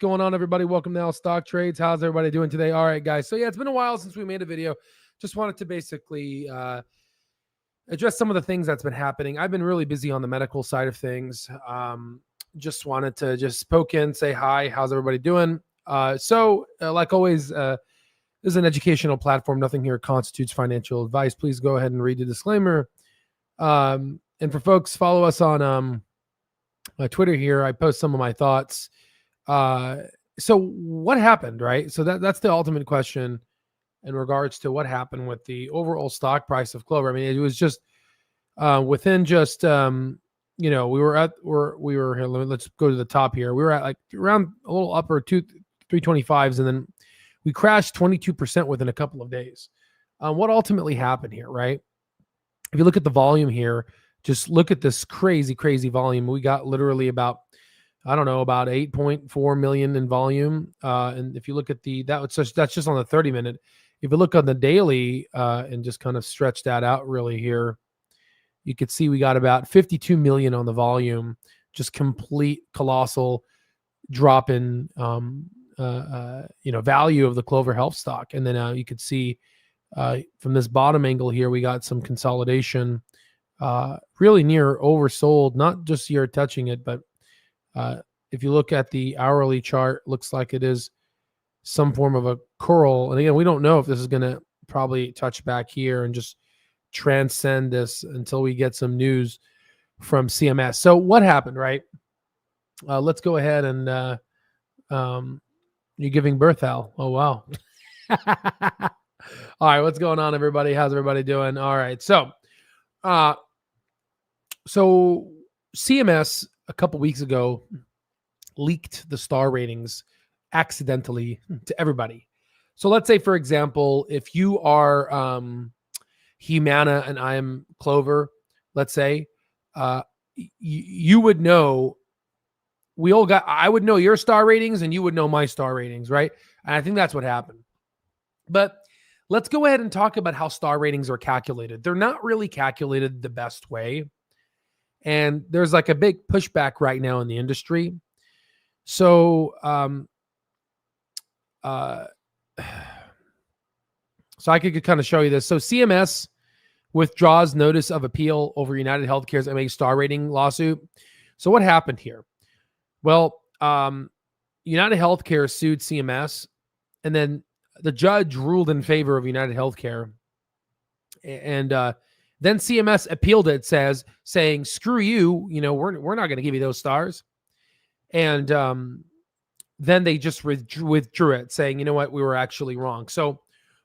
going on, everybody? Welcome to Al Stock Trades. How's everybody doing today? All right, guys. So yeah, it's been a while since we made a video. Just wanted to basically address some of the things that's been happening. I've been really busy on the medical side of things. Just wanted to just poke in, say hi. How's everybody doing? Like always, this is an educational platform. Nothing here constitutes financial advice. Please go ahead and read the disclaimer. And for folks, follow us on Twitter here. I post some of my thoughts. So what happened, right? So that's the ultimate question in regards to what happened with the overall stock price of Clover. I mean, it was just within just we were here. Let's go to the top here. We were at like around a little upper 325s, and then we crashed 22% within a couple of days. What ultimately happened here, right? If you look at the volume here, just look at this crazy volume. We got literally about 8.4 million in volume. And if you look at that's just on the 30-minute. If you look on the daily and just kind of stretch that out really here, you could see we got about 52 million on the volume, just complete colossal drop in value of the Clover Health stock. And then you could see from this bottom angle here, we got some consolidation, really near oversold, not just here touching it, but if you look at the hourly chart, looks like it is some form of a curl. And again, we don't know if this is going to probably touch back here and just transcend this until we get some news from CMS. So what happened, right? Let's go ahead and you're giving birth, Al. Oh, wow. All right, what's going on, everybody? How's everybody doing? All right, so CMS a couple weeks ago leaked the star ratings accidentally to everybody. So let's say, for example, if you are Humana and I am Clover, let's say, you would know, I would know your star ratings and you would know my star ratings, right? And I think that's what happened. But let's go ahead and talk about how star ratings are calculated. They're not really calculated the best way. And there's like a big pushback right now in the industry. So, so I could kind of show you this. So CMS withdraws notice of appeal over United Healthcare's MA star rating lawsuit. So what happened here? Well, United Healthcare sued CMS, and then the judge ruled in favor of United Healthcare. And then CMS appealed it, saying, screw you, we're not going to give you those stars. And then they just withdrew it, saying, you know what, we were actually wrong. So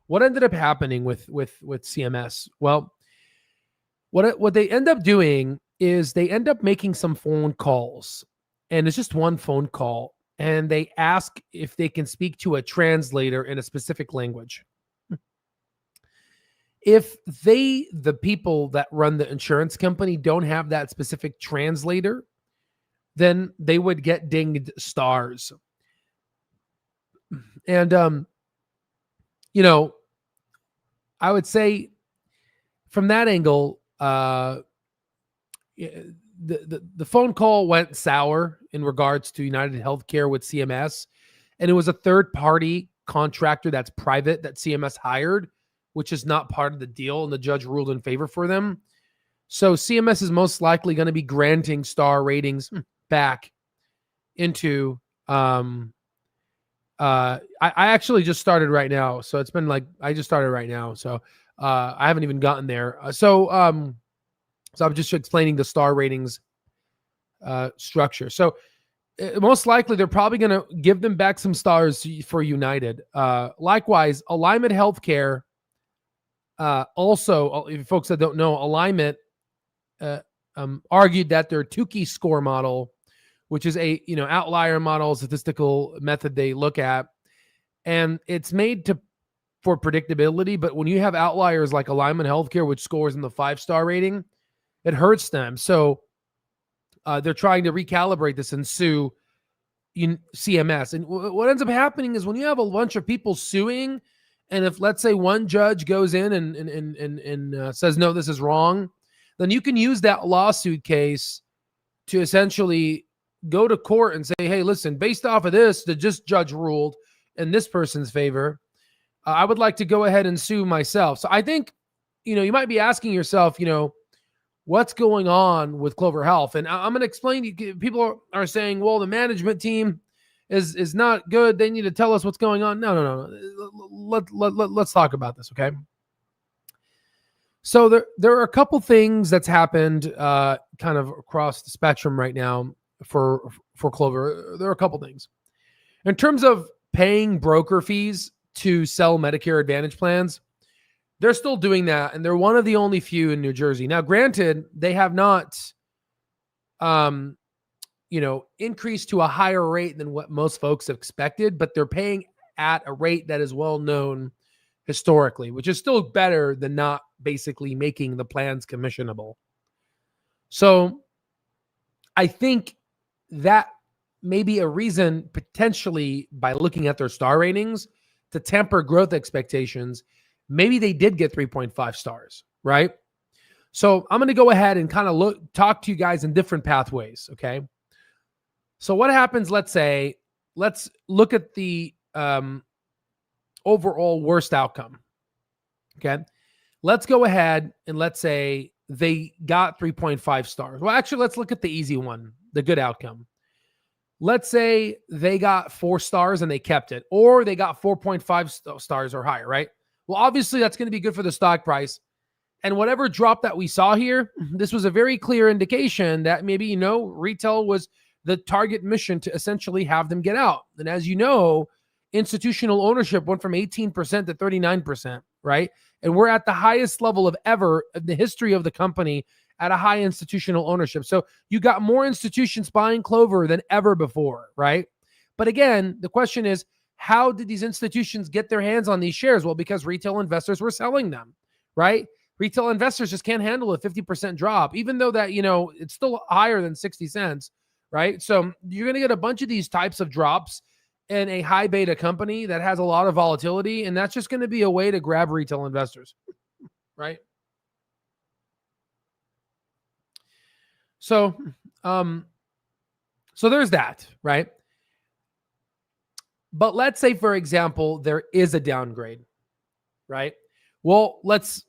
what ended up happening with CMS? Well, what they end up doing is they end up making some phone calls, and it's just one phone call, and they ask if they can speak to a translator in a specific language. If the people that run the insurance company don't have that specific translator, then they would get dinged stars. And, I would say from that angle, the phone call went sour in regards to United Healthcare with CMS. And it was a third-party contractor that's private that CMS hired, which is not part of the deal, and the judge ruled in favor for them. So CMS is most likely going to be granting star ratings back into I actually just started right now. So it's been I just started right now. So I haven't even gotten there. So I'm just explaining the star ratings structure. So most likely they're probably going to give them back some stars for United. Likewise, Alignment Healthcare, also, if folks that don't know, Alignment argued that their Tukey score model, which is a outlier model, statistical method they look at, and it's made for predictability. But when you have outliers like Alignment Healthcare, which scores in the 5-star rating, it hurts them. So they're trying to recalibrate this and sue CMS. And what ends up happening is when you have a bunch of people suing, and if, let's say, one judge goes in and says, no, this is wrong, then you can use that lawsuit case to essentially go to court and say, hey, listen, based off of this, the judge ruled in this person's favor, I would like to go ahead and sue myself. So I think, you might be asking yourself, what's going on with Clover Health? And I'm going to explain. People are saying, well, the management team is not good. They need to tell us what's going on. No. Let's talk about this, okay? So there are a couple things that's happened kind of across the spectrum right now for Clover. There are a couple things. In terms of paying broker fees to sell Medicare Advantage plans, they're still doing that, and they're one of the only few in New Jersey. Now, granted, they have not increased to a higher rate than what most folks expected, but they're paying at a rate that is well known historically, which is still better than not basically making the plans commissionable. So I think that may be a reason, potentially, by looking at their star ratings, to temper growth expectations. Maybe they did get 3.5 stars, right? So I'm going to go ahead and kind of talk to you guys in different pathways, okay? So what happens, let's look at the overall worst outcome, okay? Let's go ahead and let's say they got 3.5 stars. Well, actually, let's look at the easy one, the good outcome. Let's say they got 4 stars and they kept it, or they got 4.5 stars or higher, right? Well, obviously, that's going to be good for the stock price. And whatever drop that we saw here, this was a very clear indication that maybe, retail was the target mission to essentially have them get out. And as you know, institutional ownership went from 18% to 39%, right? And we're at the highest level of ever in the history of the company at a high institutional ownership. So you got more institutions buying Clover than ever before, right? But again, the question is, how did these institutions get their hands on these shares? Well, because retail investors were selling them, right? Retail investors just can't handle a 50% drop, even though that, it's still higher than 60 cents, right? So you're going to get a bunch of these types of drops in a high beta company that has a lot of volatility, and that's just going to be a way to grab retail investors, right? So, so there's that, right? But let's say, for example, there is a downgrade, right? Well, let's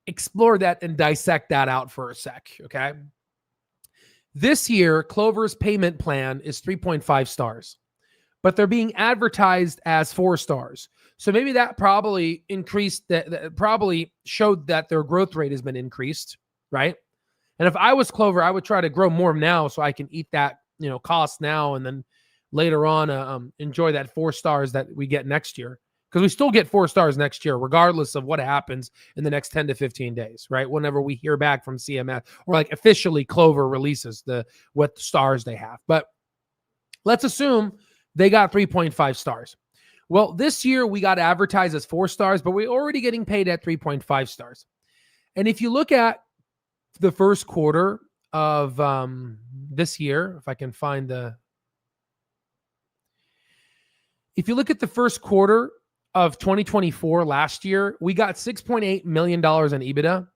explore that and dissect that out for a sec, okay? This year, Clover's payment plan is 3.5 stars, but they're being advertised as 4 stars. So maybe that probably increased, that probably showed that their growth rate has been increased, right? And if I was Clover, I would try to grow more now so I can eat that, cost now, and then later on enjoy that 4 stars that we get next year. Because we still get 4 stars next year, regardless of what happens in the next 10 to 15 days, right? Whenever we hear back from CMS or like officially Clover releases what stars they have. But let's assume they got 3.5 stars. Well, this year we got advertised as 4 stars, but we're already getting paid at 3.5 stars. And if you look at the first quarter of this year, if I can find if you look at the first quarter of 2024 last year, we got $6.8 million in EBITDA.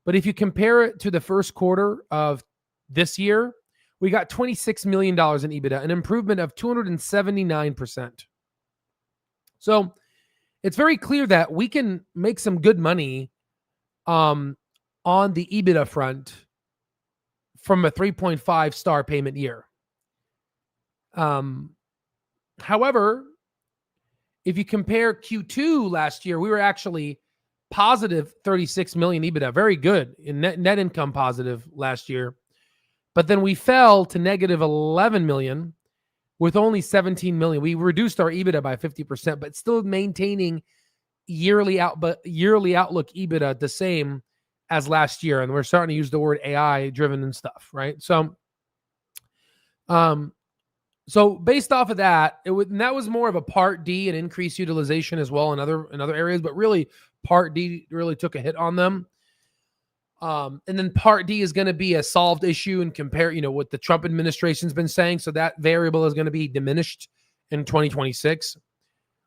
But if you compare it to the first quarter of this year, we got $26 million in EBITDA, an improvement of 279%. So it's very clear that we can make some good money on the EBITDA front from a 3.5 star payment year. However, if you compare Q2 last year, we were actually positive 36 million EBITDA, very good in net income positive last year. But then we fell to negative 11 million with only 17 million. We reduced our EBITDA by 50%, but still maintaining yearly outlook EBITDA the same as last year. And we're starting to use the word AI driven and stuff, right? So based off of that, and that was more of a Part D and increased utilization as well in other areas, but really Part D really took a hit on them. And then Part D is going to be a solved issue and compare, what the Trump administration's been saying. So that variable is going to be diminished in 2026.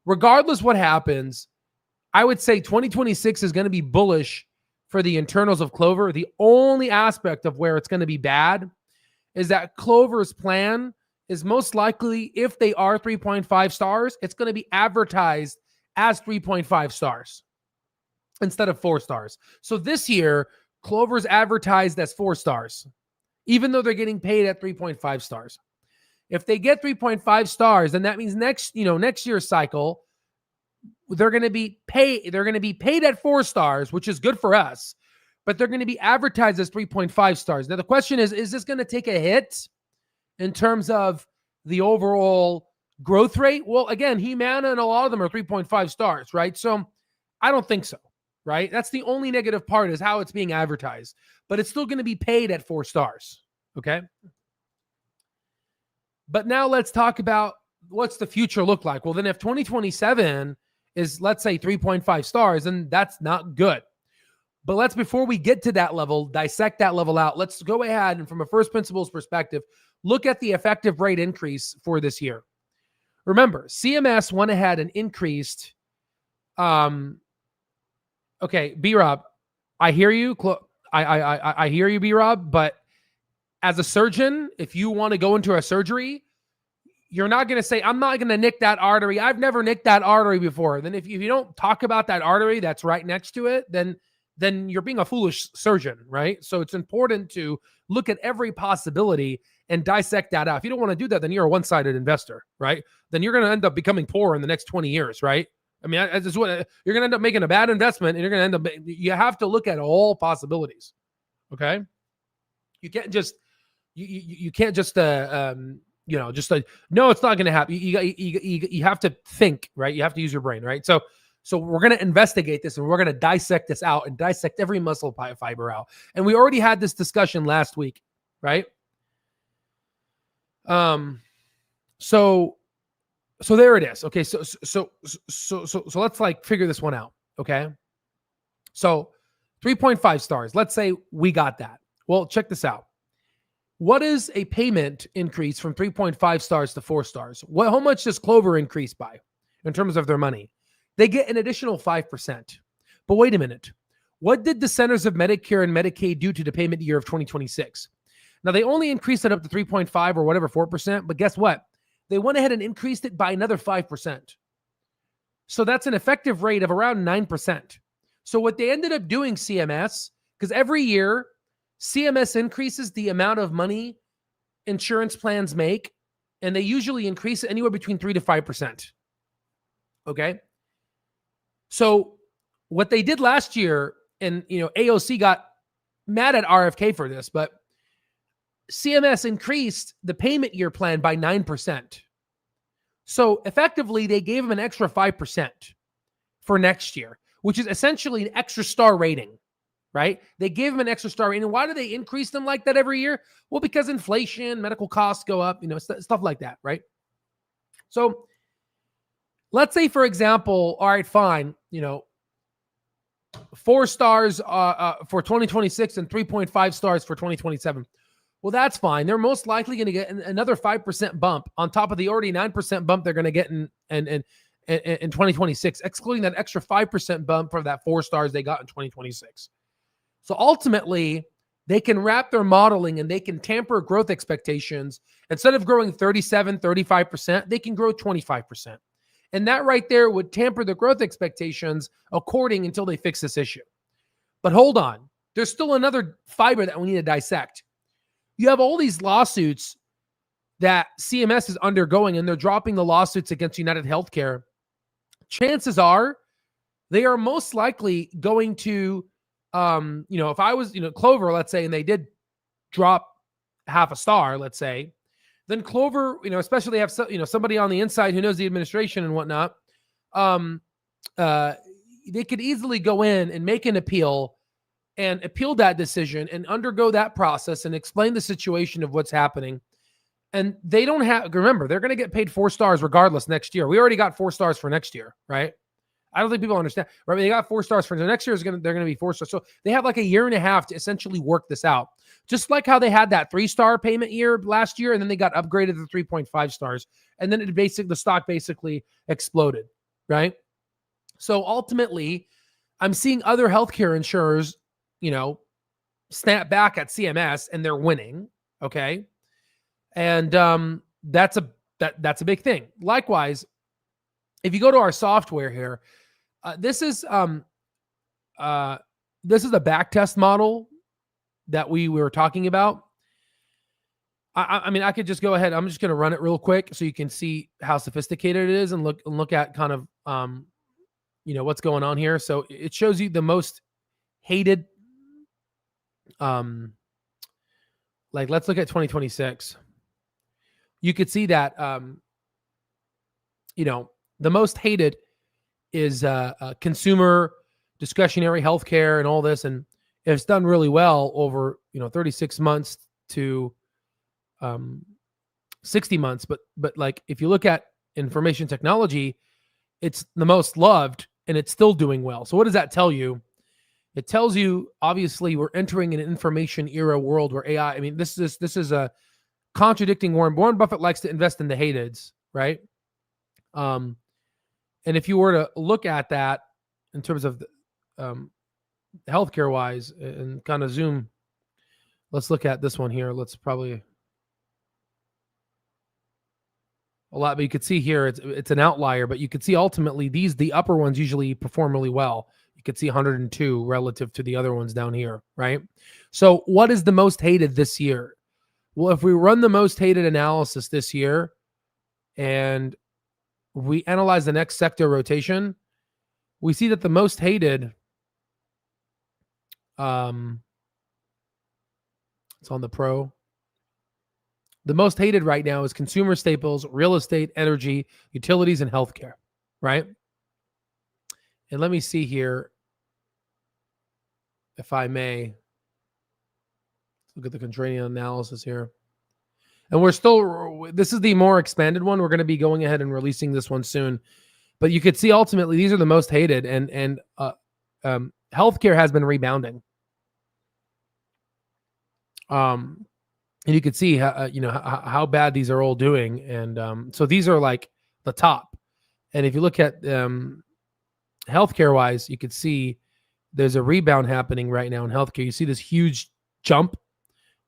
Regardless what happens, I would say 2026 is going to be bullish for the internals of Clover. The only aspect of where it's going to be bad is that Clover's plan is most likely, if they are 3.5 stars, it's going to be advertised as 3.5 stars instead of 4 stars. So this year, Clover's advertised as 4 stars, even though they're getting paid at 3.5 stars. If they get 3.5 stars, then that means next year's cycle, they're going to be paid at 4 stars, which is good for us, but they're going to be advertised as 3.5 stars. Now the question is this going to take a hit in terms of the overall growth rate? Well, again, Humana and a lot of them are 3.5 stars, right? So I don't think so, right? That's the only negative part, is how it's being advertised, but it's still going to be paid at 4 stars, okay? But now let's talk about what's the future look like. Well, then if 2027 is, let's say, 3.5 stars, then that's not good. But before we get to that level, dissect that level out, let's go ahead and from a first principles perspective, look at the effective rate increase for this year. Remember, CMS went ahead and increased. Okay, B-Rob, I hear you. I hear you, B-Rob, but as a surgeon, if you want to go into a surgery, you're not going to say, I'm not going to nick that artery. I've never nicked that artery before. Then if you don't talk about that artery that's right next to it, then you're being a foolish surgeon, right? So it's important to look at every possibility and dissect that out. If you don't want to do that, then you're a one-sided investor, right? Then you're going to end up becoming poor in the next 20 years, right? I mean, this is what you're going to end up making a bad investment, and you're going to end up. You have to look at all possibilities. Okay, you can't just you can't just no, it's not going to happen. You have to think, right? You have to use your brain, right? So we're going to investigate this, and we're going to dissect this out and dissect every muscle fiber out. And we already had this discussion last week, right? So there it is. Okay. So let's figure this one out. Okay. So 3.5 stars. Let's say we got that. Well, check this out. What is a payment increase from 3.5 stars to 4 stars? How much does Clover increase by in terms of their money? They get an additional 5%. But wait a minute. What did the Centers of Medicare and Medicaid do to the payment year of 2026? Now, they only increased it up to 3.5 or whatever, 4%. But guess what? They went ahead and increased it by another 5%. So that's an effective rate of around 9%. So what they ended up doing, CMS, because every year, CMS increases the amount of money insurance plans make, and they usually increase it anywhere between 3 to 5%. Okay? So what they did last year, and AOC got mad at RFK for this, but CMS increased the payment year plan by 9%. So effectively, they gave them an extra 5% for next year, which is essentially an extra star rating, right? They gave them an extra star rating. Why do they increase them like that every year? Well, because inflation, medical costs go up, stuff like that, right? So let's say, for example, all right, fine, 4 stars for 2026 and 3.5 stars for 2027. Well, that's fine. They're most likely going to get another 5% bump on top of the already 9% bump they're going to get in 2026, excluding that extra 5% bump for that 4 stars they got in 2026. So ultimately, they can wrap their modeling and they can tamper growth expectations. Instead of growing 37, 35%, they can grow 25%. And that right there would tamper the growth expectations until they fix this issue. But hold on. There's still another fiber that we need to dissect. You have all these lawsuits that CMS is undergoing, and they're dropping the lawsuits against United Healthcare. Chances are they are most likely going to, if I was, Clover, let's say, and they did drop half a star, let's say, then Clover, especially have somebody on the inside who knows the administration and whatnot, they could easily go in and make an appeal and appeal that decision and undergo that process and explain the situation of what's happening. And they don't remember, they're going to get paid 4 stars regardless next year. We already got 4 stars for next year, right? I don't think people understand, right? They got 4 stars for next year. They're going to be 4 stars. So they have like a year and a half to essentially work this out. Just like how they had that 3-star payment year last year, and then they got upgraded to 3.5 stars. And then the stock basically exploded, right? So ultimately, I'm seeing other healthcare insurers, snap back at CMS, and they're winning, okay? And that's a big thing. Likewise, if you go to our software here, this is a back test model that we were talking about. I mean, I could just go ahead. I'm just going to run it real quick so you can see how sophisticated it is and look at kind of what's going on here. So it shows you the most hated. Like, let's look at 2026. You could see that the most hated is consumer discretionary healthcare and all this, and it's done really well over 36 months to 60 months. But like, if you look at information technology, it's the most loved and it's still doing well. So what does that tell you? It tells you, obviously, we're entering an information era world where AI, I mean, this is a contradicting Warren. Warren Buffett likes to invest in the hateds, right? And if you were to look at that in terms of healthcare wise and kind of zoom, let's look at this one here. Let's probably a lot, but you could see here it's an outlier, but you could see ultimately the upper ones usually perform really well. You could see 102 relative to the other ones down here, right? So what is the most hated this year? Well, if we run the most hated analysis this year and we analyze the next sector rotation, we see that the most hated, it's on the pro. The most hated right now is consumer staples, real estate, energy, utilities, and healthcare, right? And let me see here, if I may. Look at the contrarian analysis here. And this is the more expanded one. We're going to be going ahead and releasing this one soon. But you could see ultimately these are the most hated, and healthcare has been rebounding. And you can see how bad these are all doing. And so these are like the top. And if you look at healthcare wise, you could see there's a rebound happening right now in healthcare. You see this huge jump.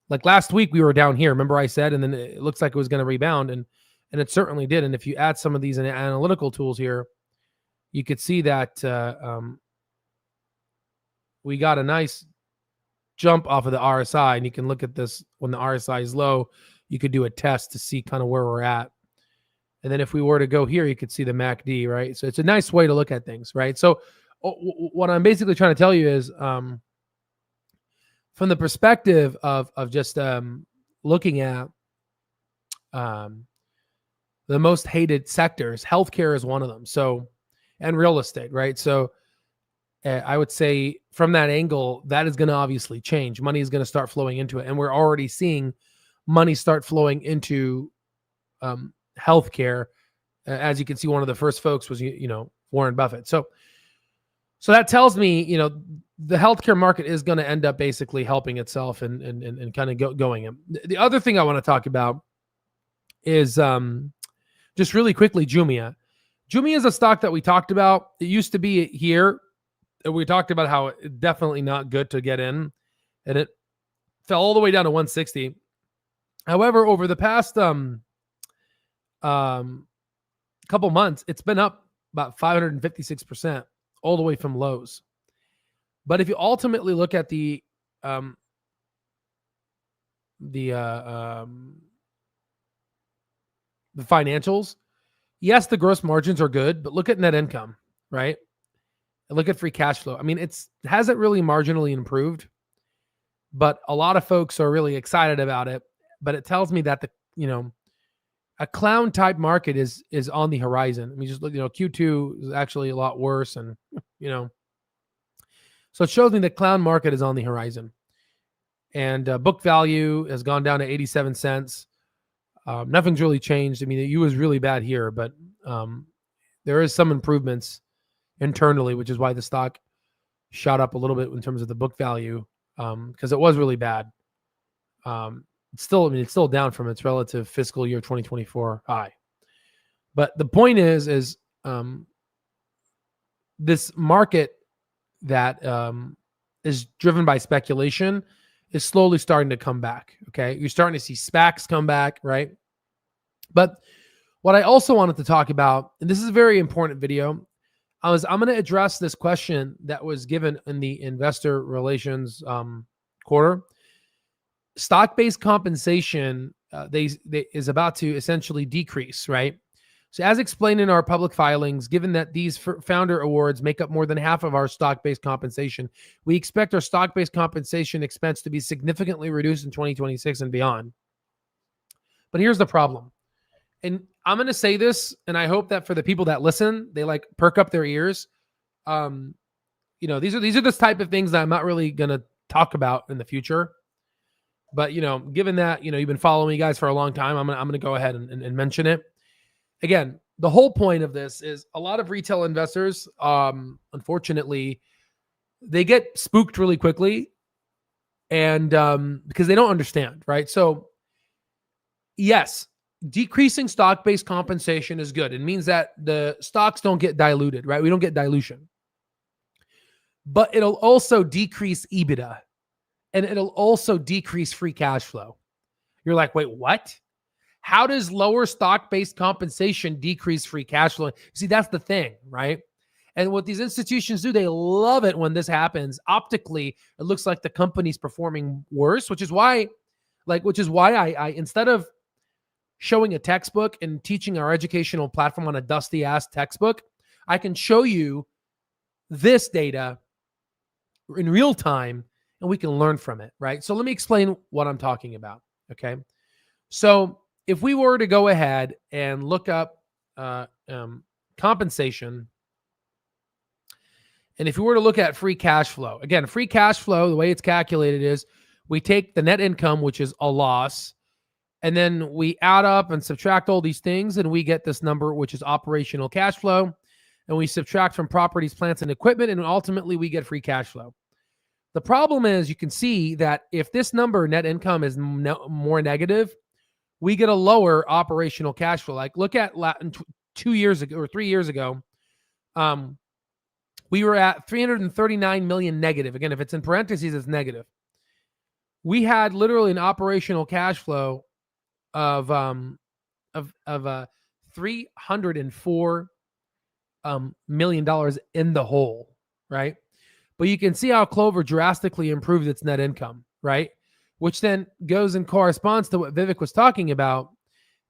Like last week we were down here. Remember I said, and then it looks like it was going to rebound, and it certainly did. And if you add some of these analytical tools here, you could see that we got a nice jump off of the RSI, and you can look at this when the RSI is low. You could do a test to see kind of where we're at. And then if we were to go here, you could see the MACD, right? So it's a nice way to look at things, right? So what I'm basically trying to tell you is from the perspective of just looking at the most hated sectors, healthcare is one of them. So, and real estate, right? So I would say from that angle, that is going to obviously change. Money is going to start flowing into it. And we're already seeing money start flowing into healthcare. As you can see, one of the first folks was, Warren Buffett. So that tells me, the healthcare market is going to end up basically helping itself and kind of going. The other thing I want to talk about is just really quickly, Jumia. Jumia is a stock that we talked about. It used to be here. We talked about how it's definitely not good to get in, and it fell all the way down to 160. However, over the past couple months, it's been up about 556%, all the way from lows. But if you ultimately look at the financials, yes, the gross margins are good, but look at net income, right? And look at free cash flow. I mean, it hasn't really marginally improved, but a lot of folks are really excited about it. But it tells me that a clown type market is on the horizon. I mean, just look, Q2 is actually a lot worse, and so it shows me the clown market is on the horizon. And book value has gone down to 87 cents. Nothing's really changed. I mean, the U was really bad here, but there is some improvements internally, which is why the stock shot up a little bit in terms of the book value, because it was really bad. It's still down from its relative fiscal year 2024 high. But the point is this market that is driven by speculation is slowly starting to come back. Okay. You're starting to see SPACs come back, right? But what I also wanted to talk about, and this is a very important video, I'm going to address this question that was given in the investor relations quarter. Stock-based compensation they is about to essentially decrease, right? So as explained in our public filings, given that these founder awards make up more than half of our stock-based compensation, we expect our stock-based compensation expense to be significantly reduced in 2026 and beyond. But here's the problem. And I'm going to say this, and I hope that for the people that listen, they like perk up their ears. These are the type of things that I'm not really going to talk about in the future. But, given that, you've been following me guys for a long time, I'm going to go ahead and mention it. Again, the whole point of this is a lot of retail investors, unfortunately, they get spooked really quickly and because they don't understand, right? So, yes, decreasing stock-based compensation is good. It means that the stocks don't get diluted, right? We don't get dilution. But it'll also decrease EBITDA and it'll also decrease free cash flow. You're like, wait, what? How does lower stock-based compensation decrease free cash flow? See, that's the thing, right? And what these institutions do, they love it when this happens. Optically, it looks like the company's performing worse, which is why I instead of showing a textbook and teaching our educational platform on a dusty ass textbook, I can show you this data in real time and we can learn from it, right? So let me explain what I'm talking about, okay? So if we were to go ahead and look up compensation, and if we were to look at free cash flow, again, free cash flow, the way it's calculated is we take the net income, which is a loss, and then we add up and subtract all these things, and we get this number, which is operational cash flow, and we subtract from properties, plants, and equipment, and ultimately we get free cash flow. The problem is you can see that if this number, net income, is more negative, we get a lower operational cash flow. Like look at 2 years ago or 3 years ago, we were at 339 million negative. Again, if it's in parentheses, it's negative. We had literally an operational cash flow of $304 $1 million in the hole, right? But you can see how Clover drastically improved its net income, right? Which then goes and corresponds to what Vivek was talking about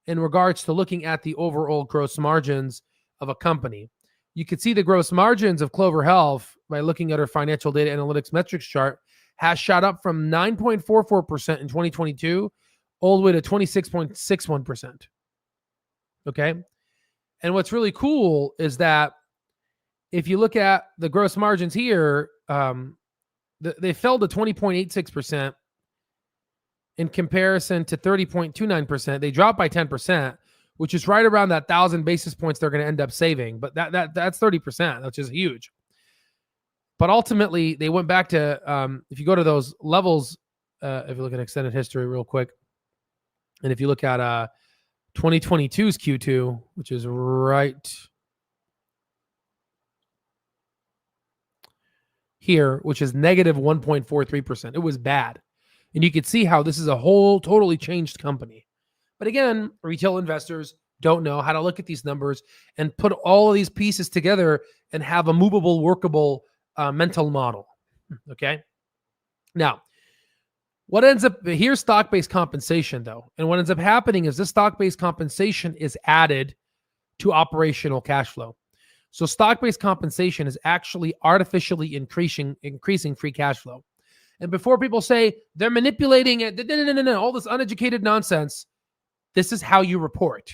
in regards to looking at the overall gross margins of a company. You can see the gross margins of Clover Health by looking at our financial data analytics metrics chart has shot up from 9.44% in 2022 all the way to 26.61%. Okay. And what's really cool is that if you look at the gross margins here, they fell to 20.86% in comparison to 30.29%. They dropped by 10%, which is right around that 1,000 basis points they're going to end up saving. But that's 30%, which is huge. But ultimately, they went back to, if you go to those levels, if you look at extended history real quick, and if you look at 2022's Q2, which is right here, which is negative 1.43%. It was bad. And you could see how this is a whole totally changed company. But again, retail investors don't know how to look at these numbers and put all of these pieces together and have a movable, workable mental model. Okay. Now, what ends up here's stock-based compensation though. And what ends up happening is this stock-based compensation is added to operational cash flow. So stock-based compensation is actually artificially increasing free cash flow. And before people say they're manipulating it, no, all this uneducated nonsense, this is how you report.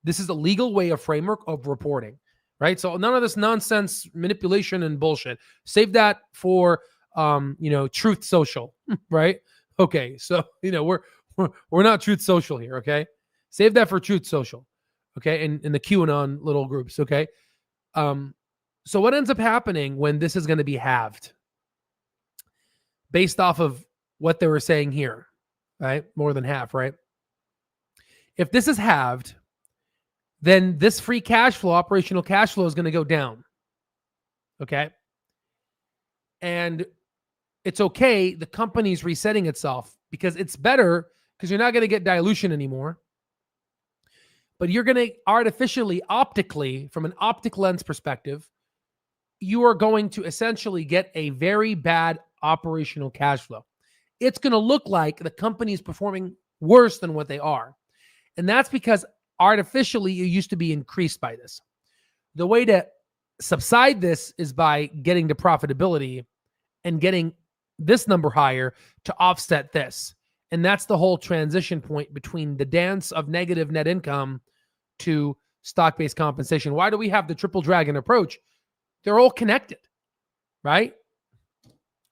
This is a legal way, a framework of reporting, right? So none of this nonsense manipulation and bullshit. Save that for, Truth Social, right? Okay, so we're not Truth Social here, okay? Save that for Truth Social, okay? And in the QAnon little groups, okay? So what ends up happening when this is going to be halved? Based off of what they were saying here, right? More than half, right? If this is halved, then this free cash flow, operational cash flow, is going to go down. Okay. And it's okay. The company's resetting itself because it's better because you're not going to get dilution anymore. But you're going to artificially, optically, from an optic lens perspective, you are going to essentially get a very bad operational cash flow. It's going to look like the company is performing worse than what they are. And that's because artificially you used to be increased by this. The way to subside this is by getting to profitability and getting this number higher to offset this. And that's the whole transition point between the dance of negative net income to stock-based compensation. Why do we have the triple dragon approach? They're all connected, right?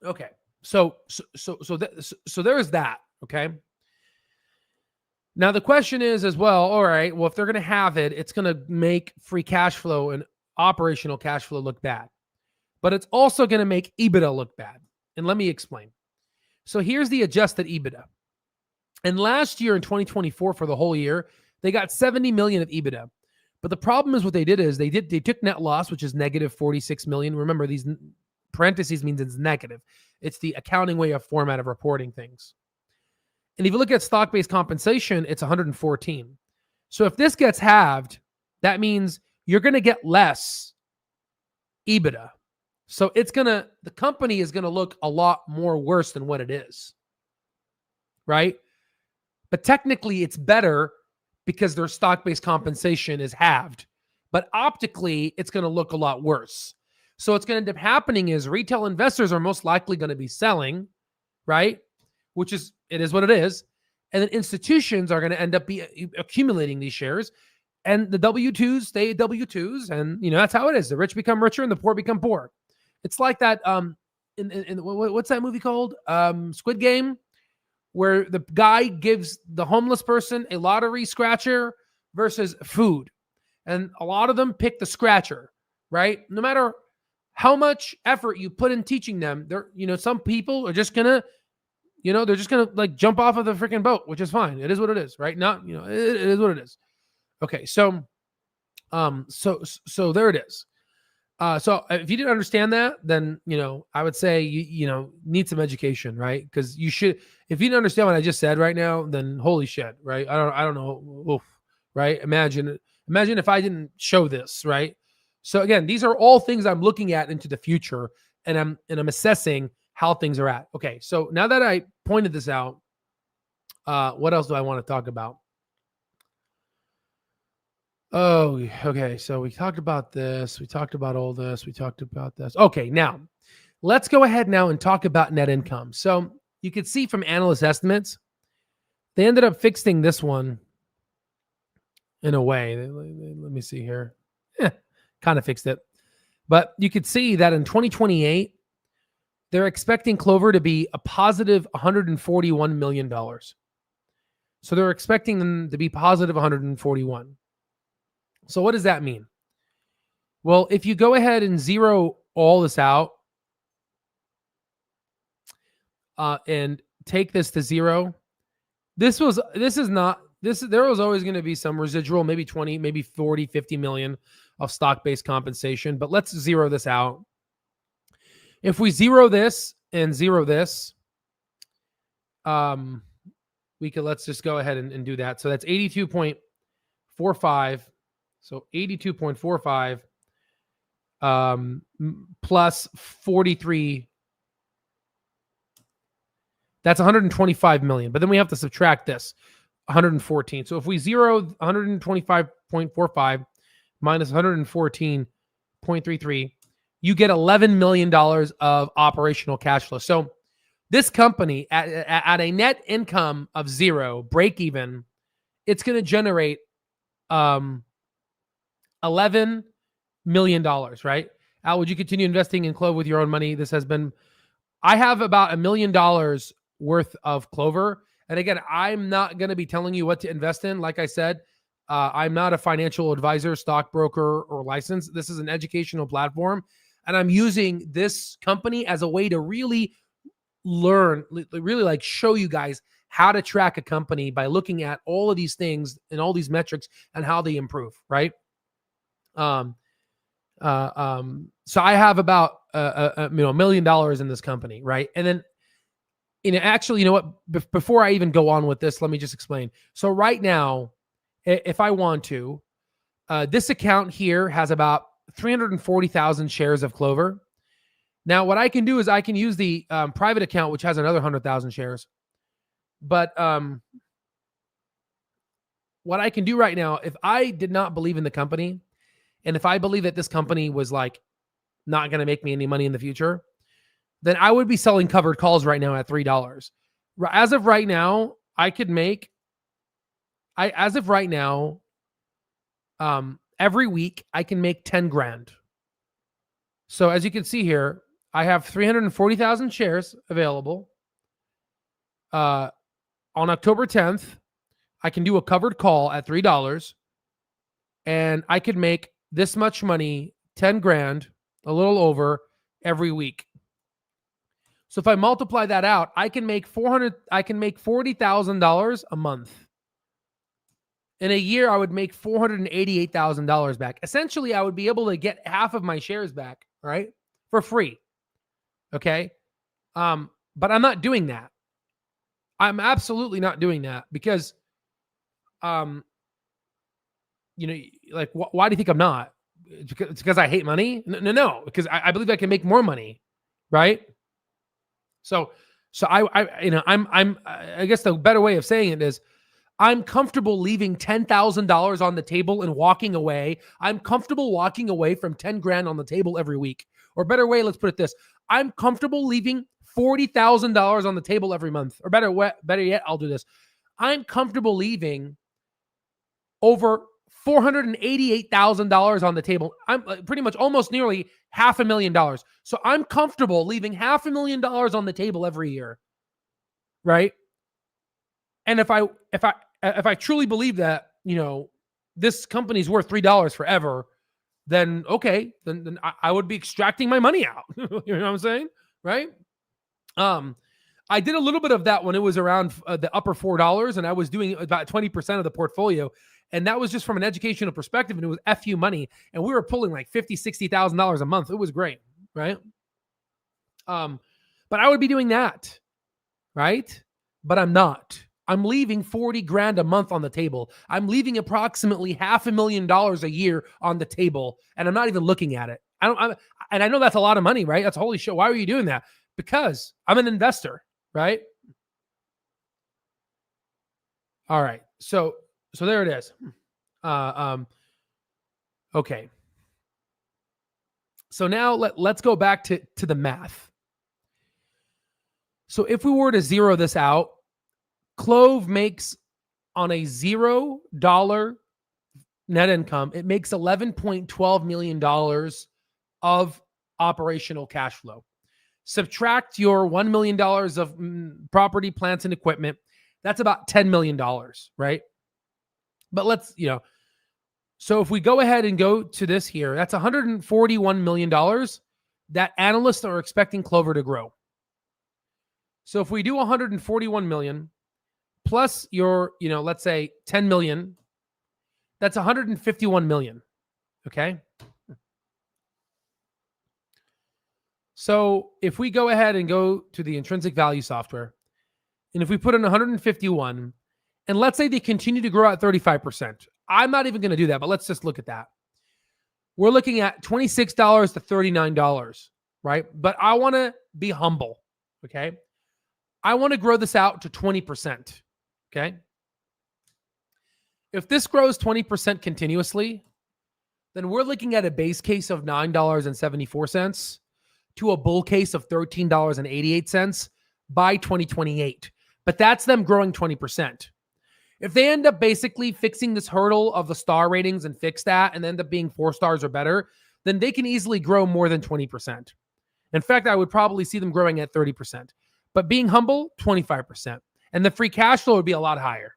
Okay. So there's that, okay? Now the question is as well, all right, well, if they're going to have it, it's going to make free cash flow and operational cash flow look bad. But it's also going to make EBITDA look bad. And let me explain. So here's the adjusted EBITDA. And last year in 2024 for the whole year, they got 70 million of EBITDA. But the problem is what they did is they took net loss, which is negative 46 million. Remember, these parentheses means it's negative. It's the accounting way of format of reporting things. And if you look at stock-based compensation, it's 114. So if this gets halved, that means you're going to get less EBITDA. So the company is going to look a lot more worse than what it is. Right? But technically it's better because their stock-based compensation is halved. But optically, it's going to look a lot worse. So what's going to end up happening is retail investors are most likely going to be selling, right? It is what it is. And then institutions are going to end up accumulating these shares. And the W-2s stay W-2s. And, that's how it is. The rich become richer and the poor become poor. It's like that, what's that movie called? Squid Game, where the guy gives the homeless person a lottery scratcher versus food. And a lot of them pick the scratcher, right? No matter how much effort you put in teaching them, some people are just gonna, they're just gonna like jump off of the freaking boat, which is fine. It is what it is, right? Not, it is what it is. Okay, so there it is. So if you didn't understand that, then, I would say, you need some education, right? Because if you didn't understand what I just said right now, then holy shit, right? I don't know. Oof, right. Imagine if I didn't show this, right? So again, these are all things I'm looking at into the future and I'm assessing how things are at. Okay. So now that I pointed this out, what else do I want to talk about? Oh, okay. So we talked about this. We talked about all this. We talked about this. Okay. Now let's go ahead now and talk about net income. So you could see from analyst estimates, they ended up fixing this one in a way. Let me see here. Kind of fixed it. But you could see that in 2028, they're expecting Clover to be a positive $141 million. So they're expecting them to be positive 141. So what does that mean? Well, if you go ahead and zero all this out and take this to zero, there was always going to be some residual, maybe 20, maybe 40, 50 million of stock-based compensation, but let's zero this out. If we zero this, let's just go ahead and do that. So that's 82.45. So 82.45 plus 43. That's 125 million. But then we have to subtract this, 114. So if we zero 125.45 minus 114.33, you get $11 million of operational cash flow. So this company at a net income of zero, break even, it's going to generate $11 million, right? Al, would you continue investing in Clover with your own money? I have about $1 million worth of Clover. And again, I'm not going to be telling you what to invest in. Like I said, I'm not a financial advisor, stockbroker, or licensed. This is an educational platform. And I'm using this company as a way to really learn, really like show you guys how to track a company by looking at all of these things and all these metrics and how they improve, right? So I have about $1 million in this company, right? And then Actually, you know what? Before I even go on with this, let me just explain. So right now, if I want to, this account here has about 340,000 shares of Clover. Now, what I can do is I can use the private account, which has another 100,000 shares. But what I can do right now, if I did not believe in the company, and if I believe that this company was like not going to make me any money in the future, then I would be selling covered calls right now at $3. As of right now, I could make, as of right now, every week I can make 10 grand. So as you can see here, I have 340,000 shares available. On October 10th, I can do a covered call at $3 and I could make this much money, 10 grand, a little over every week. So if I multiply that out, I can make $40,000 a month. In a year, I would make $488,000 back. Essentially, I would be able to get half of my shares back, right? For free. Okay. But I'm not doing that. I'm absolutely not doing that because, why do you think I'm not? It's because I hate money? No, because I believe I can make more money, right? So I guess the better way of saying it is I'm comfortable leaving $10,000 on the table and walking away. I'm comfortable walking away from 10 grand on the table every week. Or better way, let's put it this. I'm comfortable leaving $40,000 on the table every month. Or better yet, I'll do this. I'm comfortable leaving over $488,000 on the table. I'm pretty much almost nearly $500,000. So I'm comfortable leaving $500,000 on the table every year. Right? And if I truly believe that, this company's worth $3 forever, then okay, then I would be extracting my money out. You know what I'm saying? Right? I did a little bit of that when it was around the upper $4, and I was doing about 20% of the portfolio. And that was just from an educational perspective, and it was FU money. And we were pulling like $50,000, $60,000 a month. It was great, right? But I would be doing that, right? But I'm not. I'm leaving 40 grand a month on the table. I'm leaving approximately $500,000 a year on the table, and I'm not even looking at it. And I know that's a lot of money, right? That's holy shit. Why are you doing that? Because I'm an investor, right? All right. So there it is. Okay. So now let's go back to the math. So if we were to zero this out, CLOV makes on a $0 net income, it makes $11.12 million of operational cash flow. Subtract your $1 million of property, plants, and equipment. That's about $10 million, right? But let's, so if we go ahead and go to this here, that's $141 million that analysts are expecting Clover to grow. So if we do 141 million plus your, let's say 10 million, that's 151 million. Okay. So if we go ahead and go to the intrinsic value software, and if we put in 151, and let's say they continue to grow at 35%, I'm not even going to do that, but let's just look at that. We're looking at $26 to $39, right? But I want to be humble, okay? I want to grow this out to 20%, okay? If this grows 20% continuously, then we're looking at a base case of $9.74 to a bull case of $13.88 by 2028. But that's them growing 20%. If they end up basically fixing this hurdle of the star ratings and fix that and end up being 4 stars or better, then they can easily grow more than 20%. In fact, I would probably see them growing at 30%. But being humble, 25%. And the free cash flow would be a lot higher,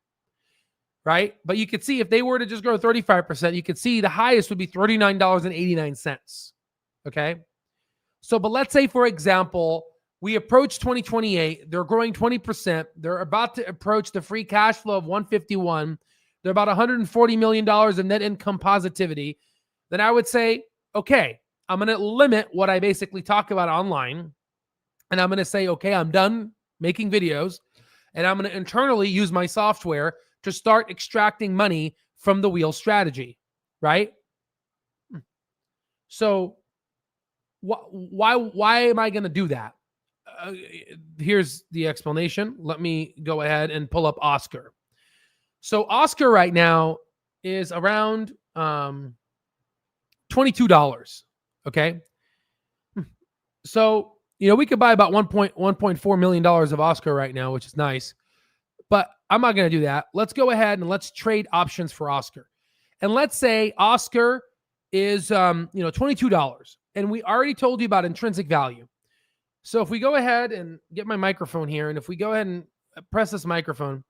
right? But you could see if they were to just grow 35%, you could see the highest would be $39.89, okay? So, but let's say, for example, we approach 2028. They're growing 20%. They're about to approach the free cash flow of 151. They're about $140 million of net income positivity. Then I would say, okay, I'm going to limit what I basically talk about online. And I'm going to say, okay, I'm done making videos, and I'm going to internally use my software to start extracting money from the wheel strategy, right? So why am I going to do that? Here's the explanation. Let me go ahead and pull up Oscar. So Oscar right now is around $22. Okay. So, we could buy about $1.4 million of Oscar right now, which is nice, but I'm not going to do that. Let's go ahead and let's trade options for Oscar. And let's say Oscar is, $22. And we already told you about intrinsic value. So if we go ahead and get my microphone here, and if we go ahead and press this microphone,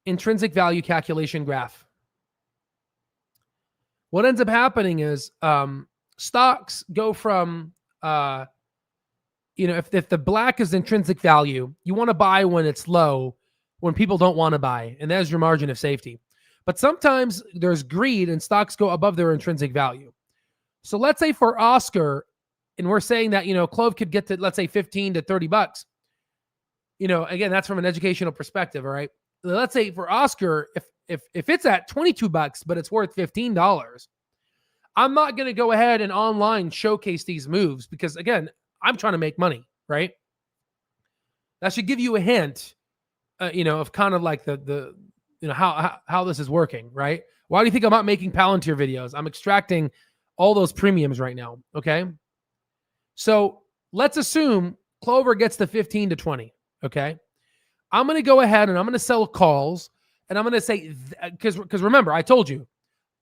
intrinsic value calculation graph. What ends up happening is stocks go from, if the black is intrinsic value, you want to buy when it's low, when people don't want to buy, and there's your margin of safety. But sometimes there's greed and stocks go above their intrinsic value. So let's say for Oscar, and we're saying that, CLOV could get to, let's say, $15 to $30. Again, that's from an educational perspective, all right? Let's say for Oscar, if it's at $22, but it's worth $15, I'm not going to go ahead and online showcase these moves because, again, I'm trying to make money, right? That should give you a hint, of kind of like the how this is working, right? Why do you think I'm not making Palantir videos? I'm extracting all those premiums right now, okay? So let's assume Clover gets to 15 to 20, okay? I'm going to go ahead and I'm going to sell calls, and I'm going to say, because remember, I told you,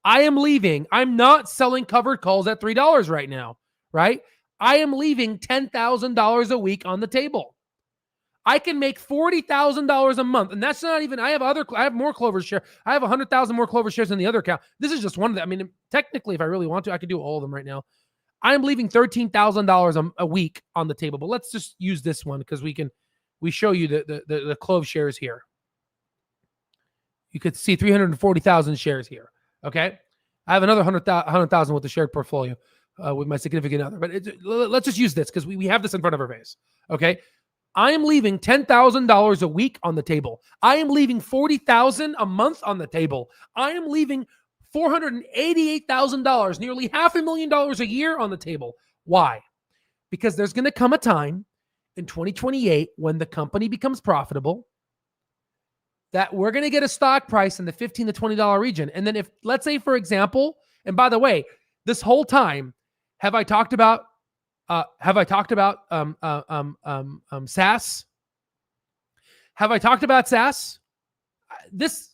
I am leaving. I'm not selling covered calls at $3 right now, right? I am leaving $10,000 a week on the table. I can make $40,000 a month, and that's not even. I have more Clover shares. I have 100,000 more Clover shares in the other account. This is just one of them. I mean, technically, if I really want to, I could do all of them right now. I'm leaving $13,000 a week on the table, but let's just use this one because we show you the CLOV shares here. You could see 340,000 shares here. Okay, I have another 100,000 with the shared portfolio with my significant other. But let's just use this because we have this in front of our face. Okay, I am leaving $10,000 a week on the table. I am leaving $40,000 a month on the table. I am leaving $488,000, nearly $500,000 a year on the table. Why? Because there's going to come a time in 2028 when the company becomes profitable that we're going to get a stock price in the $15 to $20 region. And then if, let's say, for example, and by the way, this whole time, have I talked about SaaS? Have I talked about SaaS?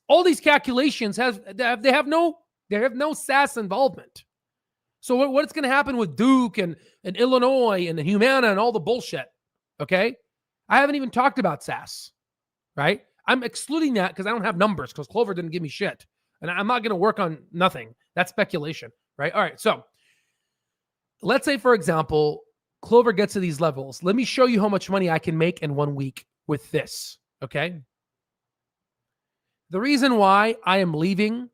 All these calculations they have no SaaS involvement. So what's going to happen with Duke and Illinois and Humana and all the bullshit? Okay, I haven't even talked about SaaS, right? I'm excluding that because I don't have numbers because Clover didn't give me shit, and I'm not going to work on nothing. That's speculation, right? All right, so let's say, for example, Clover gets to these levels. Let me show you how much money I can make in 1 week with this, okay? The reason why I am leaving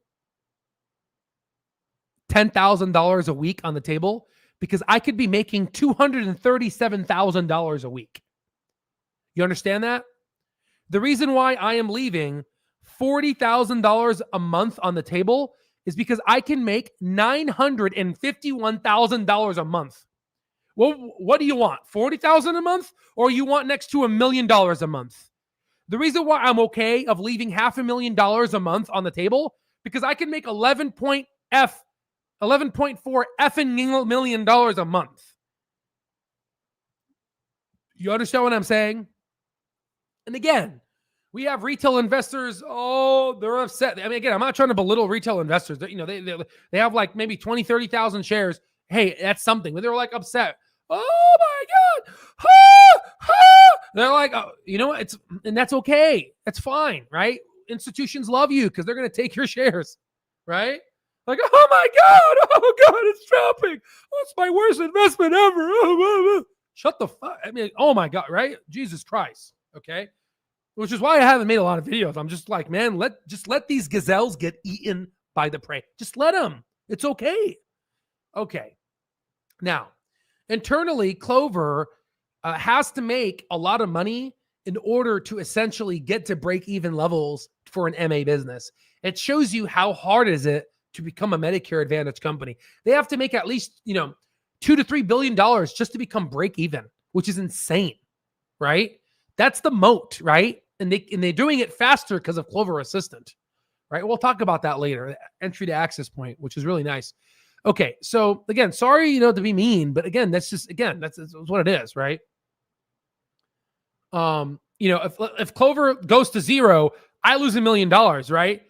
$10,000 a week on the table, because I could be making $237,000 a week. You understand that? The reason why I am leaving $40,000 a month on the table is because I can make $951,000 a month. Well, what do you want? $40,000 a month, or you want next to $1 million a month? The reason why I'm okay of leaving $500,000 a month on the table, because I can make $11.4 effing million a month. You understand what I'm saying? And again, we have retail investors. Oh, they're upset. I mean, again, I'm not trying to belittle retail investors. They have like maybe 20, 30,000 shares. Hey, that's something. But they're like upset. Oh my God. They're like, oh, you know what? And that's okay. That's fine, right? Institutions love you because they're going to take your shares, right? Like, oh my God. Oh God, it's dropping. Oh, it's my worst investment ever. Shut the fuck. I mean, oh my God, right? Jesus Christ. Okay. Which is why I haven't made a lot of videos. I'm just like, man, let these gazelles get eaten by the prey. Just let them. It's okay. Okay. Now, internally, Clover has to make a lot of money in order to essentially get to break even levels for an MA business. It shows you how hard is it to become a Medicare Advantage company. They have to make at least, $2 to $3 billion just to become break even, which is insane, right? That's the moat, right? And they're doing it faster because of Clover Assistant, right? We'll talk about that later. Entry to access point, which is really nice. Okay, so again, sorry, to be mean, but again, that's what it is, right? If Clover goes to zero, I lose $1 million, right?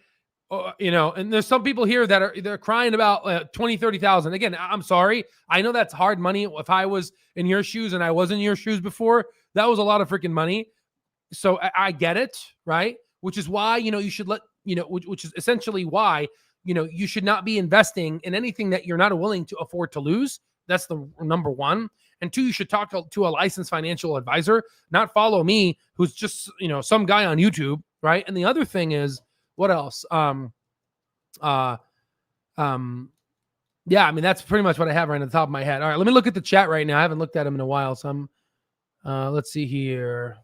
And there's some people here that they're crying about 20, 30,000. Again, I'm sorry. I know that's hard money. If I was in your shoes and I was in your shoes before, that was a lot of freaking money. So I get it, right? Which is why, you should which is essentially why, you should not be investing in anything that you're not willing to afford to lose. That's the number one. And two, you should talk to a licensed financial advisor, not follow me, who's just, some guy on YouTube, right? And the other thing is, what else? Yeah, that's pretty much what I have right on the top of my head. All right, let me look at the chat right now. I haven't looked at them in a while. So let's see here.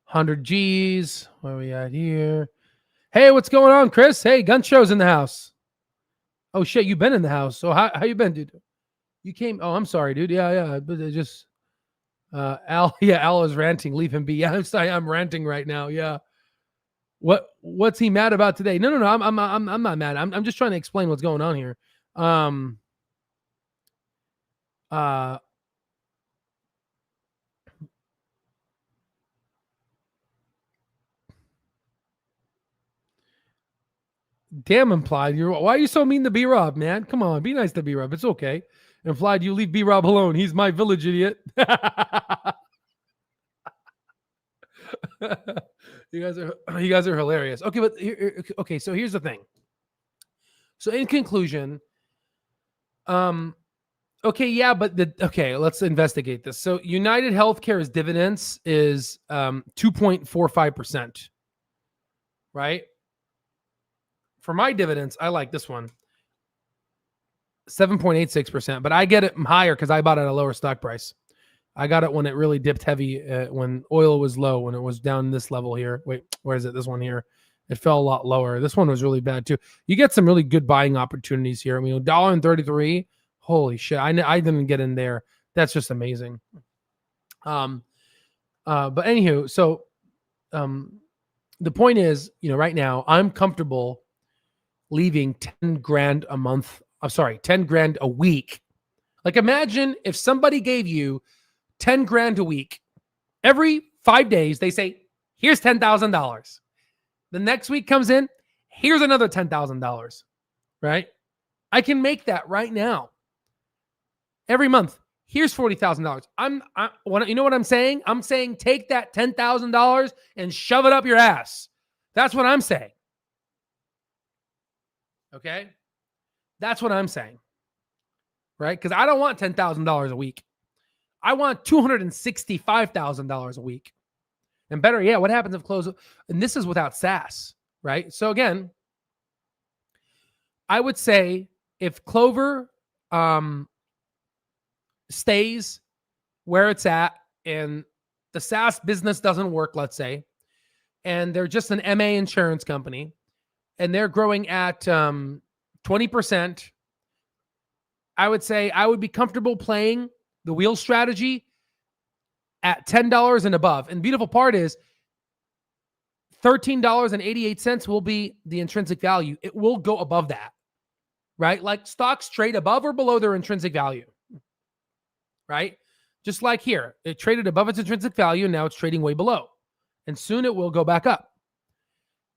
100 G's. Where are we at here? Hey, what's going on, Chris? Hey, Gun Show's in the house. Oh shit, you've been in the house. So how you been, dude? You came. Oh, I'm sorry, dude. Yeah. But just Al. Yeah, Al is ranting. Leave him be. Yeah, I'm sorry. I'm ranting right now. Yeah. What's he mad about today? No. I'm not mad. I'm just trying to explain what's going on here. Damn, Implied. Why are you so mean to B-Rob, man? Come on, be nice to B-Rob. It's okay. Implied, you leave B-Rob alone. He's my village idiot. You guys are hilarious. Okay, but so here's the thing. So in conclusion, let's investigate this. So United Healthcare's dividends is 2.45%, right? For my dividends, I like this one, 7.86%, but I get it higher because I bought it at a lower stock price. I got it when it really dipped heavy, when oil was low, when it was down this level here. Wait, where is it? This one here. It fell a lot lower. This one was really bad too. You get some really good buying opportunities here. I mean, $1.33. Holy shit. I didn't get in there. That's just amazing. But anywho, so the point is, right now I'm comfortable leaving 10 grand a month. I'm sorry, 10 grand a week. Like imagine if somebody gave you 10 grand a week. Every 5 days, they say, here's $10,000. The next week comes in, here's another $10,000, right? I can make that right now. Every month, here's $40,000. You know what I'm saying? I'm saying take that $10,000 and shove it up your ass. That's what I'm saying. Okay? That's what I'm saying. Right? Because I don't want $10,000 a week. I want $265,000 a week. And better yet, what happens if close? And this is without SaaS, right? So again, I would say if Clover stays where it's at and the SaaS business doesn't work, let's say, and they're just an MA insurance company and they're growing at 20%, I would say I would be comfortable playing the wheel strategy at $10 and above. And the beautiful part is $13.88 will be the intrinsic value. It will go above that, right? Like stocks trade above or below their intrinsic value, right? Just like here, it traded above its intrinsic value and now it's trading way below. And soon it will go back up.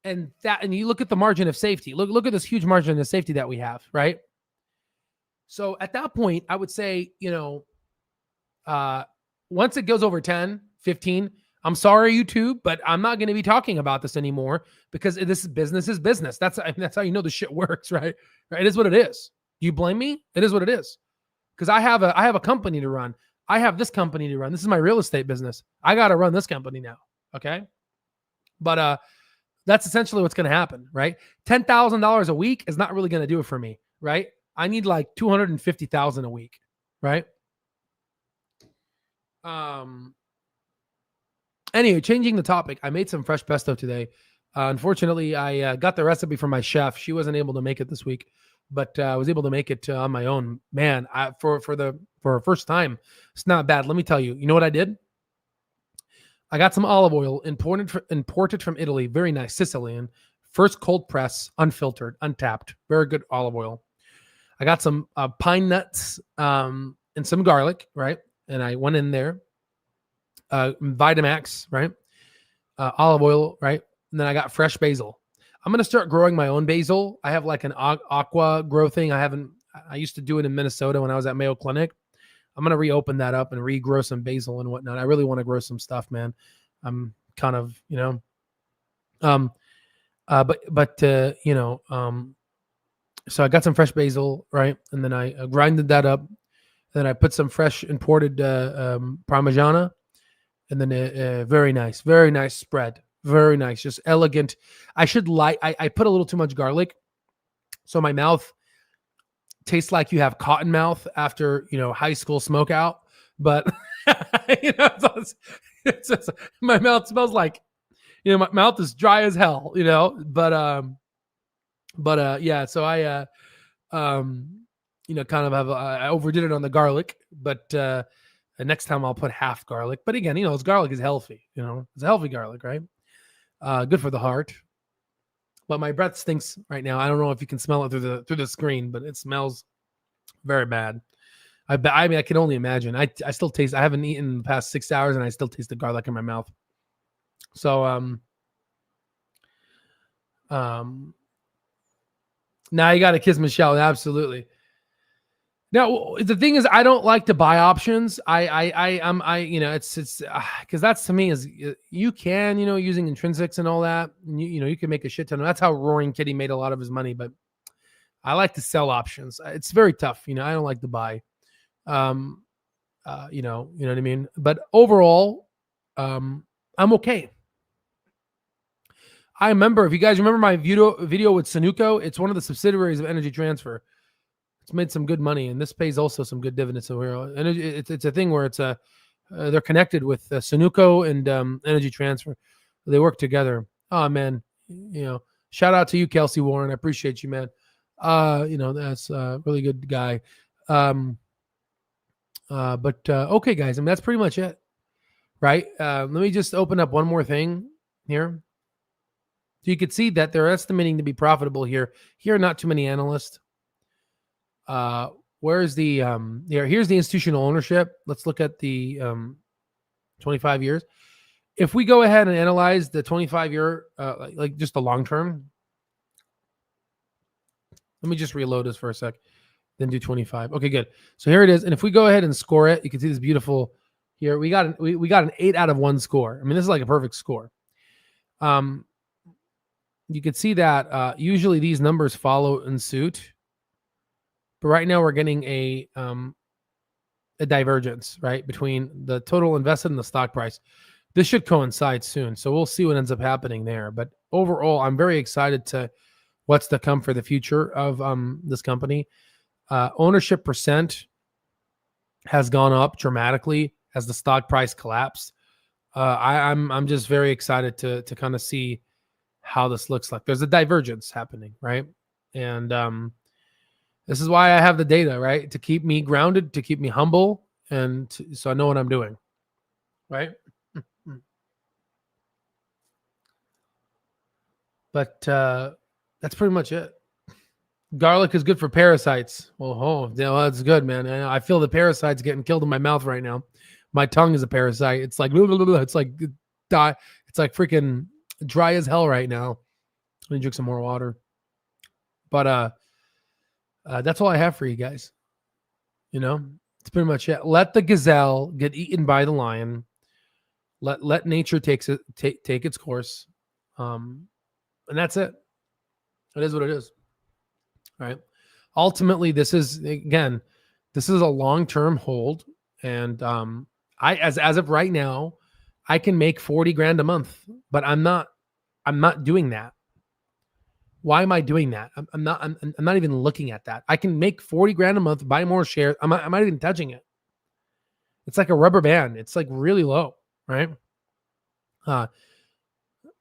And you look at the margin of safety. Look at this huge margin of safety that we have, right? So at that point, I would say, once it goes over 10, 15, I'm sorry, YouTube, but I'm not going to be talking about this anymore because this is business. That's how you know the shit works, right? It is what it is. Do you blame me? It is what it is. Because I have a company to run. I have this company to run. This is my real estate business. I got to run this company now. Okay. But that's essentially what's going to happen, right? $10,000 a week is not really going to do it for me, right? I need like $250,000 a week, right? Anyway, changing the topic, I made some fresh pesto today. Unfortunately, I got the recipe from my chef. She wasn't able to make it this week, but I was able to make it on my own. Man, for a first time, it's not bad. Let me tell you. You know what I did? I got some olive oil imported from Italy. Very nice, Sicilian. First cold press, unfiltered, untapped. Very good olive oil. I got some pine nuts and some garlic, right? And I went in there, Vitamax, right? Olive oil, right? And then I got fresh basil. I'm going to start growing my own basil. I have like an aqua grow thing. I used to do it in Minnesota when I was at Mayo Clinic. I'm going to reopen that up and regrow some basil and whatnot. I really want to grow some stuff, man. I'm kind of, so I got some fresh basil, right? And then I grinded that up. Then I put some fresh imported Parmigiana, and then very nice spread. Very nice, just elegant. I put a little too much garlic, so my mouth tastes like you have cotton mouth after, high school smoke out. But, it's just, my mouth smells like, my mouth is dry as hell, yeah. So I, kind of I overdid it on the garlic, but next time I'll put half garlic. But again, garlic is healthy, it's a healthy garlic, right? Good for the heart. But my breath stinks right now. I don't know if you can smell it through the screen, but it smells very bad. I mean, I can only imagine. I still taste. I haven't eaten in the past 6 hours, and I still taste the garlic in my mouth. So now you got to kiss Michelle. Absolutely. Now the thing is, I don't like to buy options. It's because that's to me is you can using intrinsics and all that. You can make a shit ton. That's how Roaring Kitty made a lot of his money. But I like to sell options. It's very tough. I don't like to buy. You know what I mean. But overall, I'm okay. I remember, if you guys remember my video with Sunoco, it's one of the subsidiaries of Energy Transfer. It's made some good money, and this pays also some good dividends. So it's a thing where they're connected with Sunoco and Energy Transfer. They work together. Oh man, shout out to you, Kelsey Warren. I appreciate you, man. That's a really good guy. Okay, guys. I mean, that's pretty much it, right? Let me just open up one more thing here. So you could see that they're estimating to be profitable here. Here are not too many analysts. Where's the here's the institutional ownership. Let's look at the 25 years. If we go ahead and analyze the 25-year, like just the long term. Let me just reload this for a sec, then do 25. Okay, good. So here it is. And if we go ahead and score it, you can see this beautiful here. We got an 8 out of 1 score. I mean, this is like a perfect score. You can see that usually these numbers follow in suit. But right now we're getting a divergence, right, between the total invested and the stock price. This should coincide soon. So we'll see what ends up happening there. But overall, I'm very excited to what's to come for the future of this company. Ownership percent has gone up dramatically as the stock price collapsed. I'm just very excited to kind of see how this looks like. There's a divergence happening, right? And this is why I have the data, right? To keep me grounded, to keep me humble, and so I know what I'm doing, right? But that's pretty much it. Garlic is good for parasites. Well, that's good, man. I feel the parasites getting killed in my mouth right now. My tongue is a parasite. It's like it's like freaking dry as hell right now. Let me drink some more water. But that's all I have for you guys. It's pretty much it. Let the gazelle get eaten by the lion. Let nature take its course. And that's it. It is what it is. All right. Ultimately, this is a long-term hold. And as of right now, I can make 40 grand a month, but I'm not doing that. Why am I doing that? I'm not even looking at that. I can make 40 grand a month, buy more shares. I'm not even touching it. It's like a rubber band. It's like really low, right?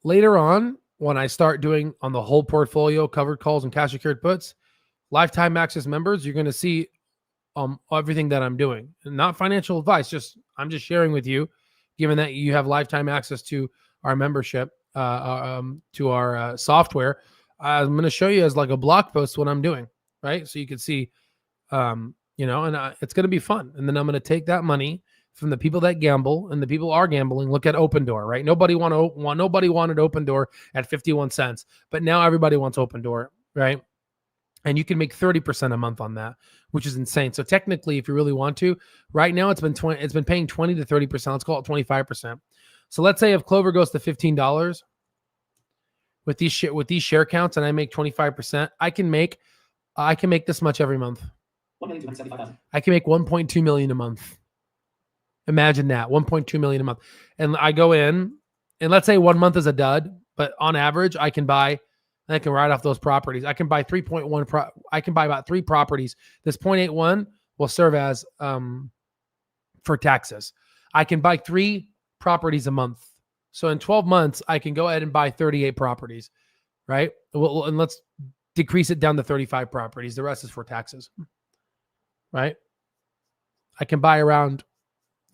Later on, when I start doing on the whole portfolio, covered calls and cash secured puts, lifetime access members, you're going to see everything that I'm doing. Not financial advice, I'm just sharing with you, given that you have lifetime access to our membership, to our software. I'm going to show you as like a blog post what I'm doing, right? So you can see, and it's going to be fun. And then I'm going to take that money from the people that gamble, and the people are gambling. Look at Open Door, right? Nobody wanted Open Door at 51 cents, but now everybody wants Open Door, right? And you can make 30% a month on that, which is insane. So technically, if you really want to, right now it's been paying 20 to 30%. Let's call it 25%. So let's say if Clover goes to $15 with these share counts, and I make 25%, I can make this much every month. I can make 1.2 million a month. Imagine that, 1.2 million a month. And I go in, and let's say 1 month is a dud, but on average, I can write off those properties. I can buy 3.1. I can buy about 3 properties. This 0.81 will serve as for taxes. I can buy 3 properties a month. So in 12 months, I can go ahead and buy 38 properties, right? Well, and let's decrease it down to 35 properties. The rest is for taxes, right? I can buy around,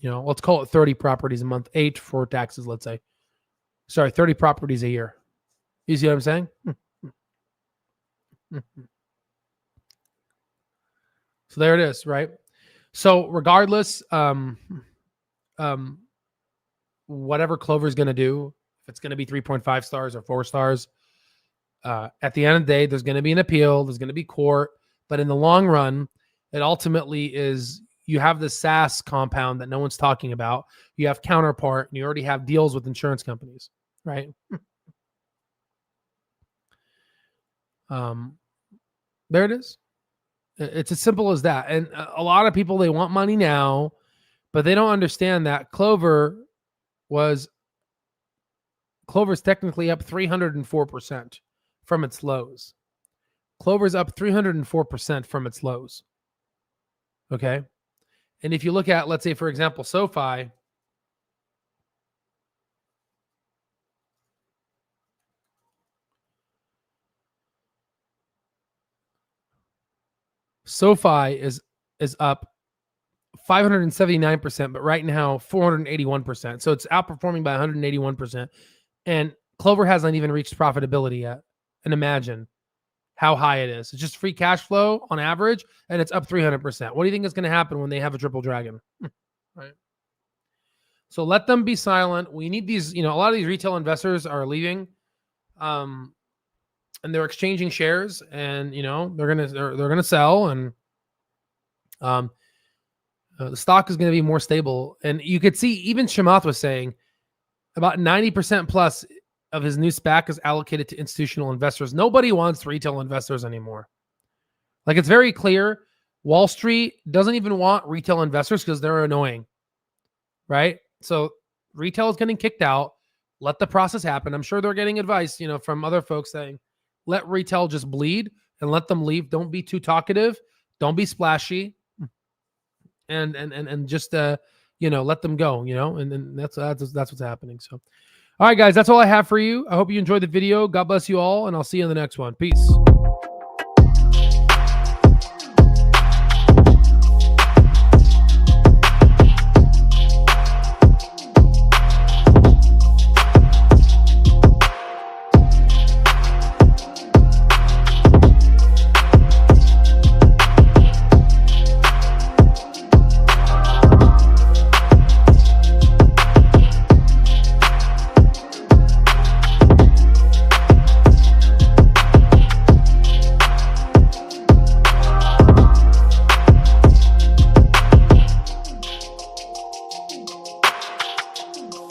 let's call it 30 properties a month, 8 for taxes, let's say. Sorry, 30 properties a year. You see what I'm saying? So there it is, right? So regardless, whatever Clover's going to do, if it's going to be 3.5 stars or 4 stars, at the end of the day, there's going to be an appeal, there's going to be court, but in the long run, it ultimately is, you have the SaaS compound that no one's talking about. You have Counterpart, and you already have deals with insurance companies, right? There it is. It's as simple as that. And a lot of people, they want money now, but they don't understand that Clover's technically up 304% from its lows. Clover's up 304% from its lows. Okay. And if you look at, let's say, for example, SoFi, is up 579%, but right now 481%. So it's outperforming by 181%. And Clover hasn't even reached profitability yet. And imagine how high it is. It's just free cash flow on average, and it's up 300%. What do you think is going to happen when they have a triple dragon? Right. So let them be silent. We need these, a lot of these retail investors are leaving, and they're exchanging shares, and they're gonna sell, and the stock is going to be more stable. And you could see even Chamath was saying about 90% plus of his new SPAC is allocated to institutional investors. Nobody wants retail investors anymore. Like, it's very clear. Wall Street doesn't even want retail investors because they're annoying, right? So retail is getting kicked out. Let the process happen. I'm sure they're getting advice, from other folks saying, let retail just bleed and let them leave. Don't be too talkative. Don't be splashy. And just, let them go, and that's what's happening. So, all right, guys, that's all I have for you. I hope you enjoyed the video. God bless you all, and I'll see you in the next one. Peace.